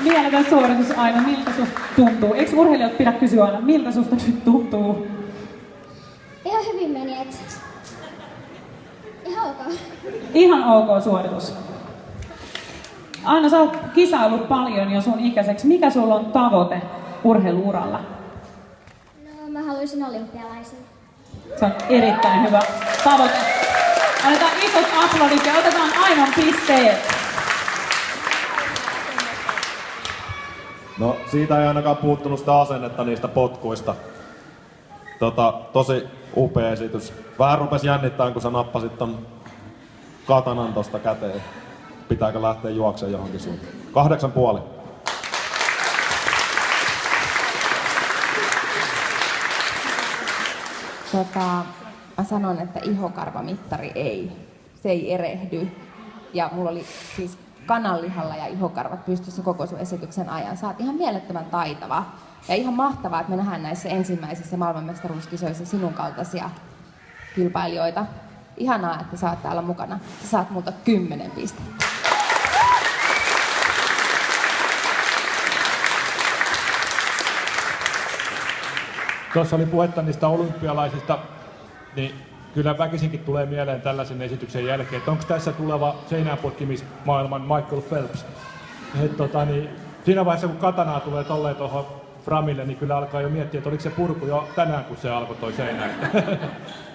Mieletön suoritus aina. Miltä susta tuntuu? Eikö urheilijat pidä kysyä aina, miltä susta nyt tuntuu? Ihan hyvin meni, et... Ihan ok. Ihan ok suoritus. Aina sä oot kisaillut paljon jo sun ikäiseksi. Mikä sulla on tavoite urheiluuralla? No, mä haluaisin olympialaisen. Se on erittäin hyvä tavoite. Annetaan isot aplodit ja otetaan Ainon pisteet. No, siitä ei ainakaan puuttunut sitä asennetta niistä potkuista. Tosi upea esitys. Vähän rupesi jännittämään, kun sä nappasit ton katanan tosta käteen. Pitääkö lähteä juoksemaan johonkin suuntaan? 8,5. Mä sanon, että ihokarvamittari se ei erehdy. Ja mulla oli siis kananlihalla ja ihokarvat pystyssä koko sun esityksen ajan. Sä oot ihan mielettömän taitava. Ja ihan mahtavaa, että me nähdään näissä ensimmäisissä maailmanmestaruuskisoissa sinun kaltaisia kilpailijoita. Ihanaa, että sä oot täällä mukana. Sä saat multa 10 pistettä. Tuossa oli puhetta niistä olympialaisista, niin kyllä väkisinkin tulee mieleen tällaisen esityksen jälkeen, että onko tässä tuleva seinäänpotkimismaailman Michael Phelps. Siinä vaiheessa, kun katanaa tulee tolleen tuohon framille, niin kyllä alkaa jo miettiä, että oliko se purku jo tänään, kun se alkoi toi seinä.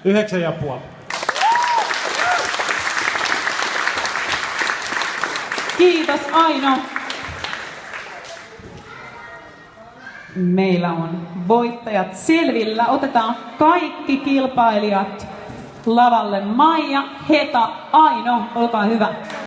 9,5. Kiitos Aino. Meillä on voittajat selvillä. Otetaan kaikki kilpailijat lavalle. Maija, Heta, Aino, olkaa hyvä.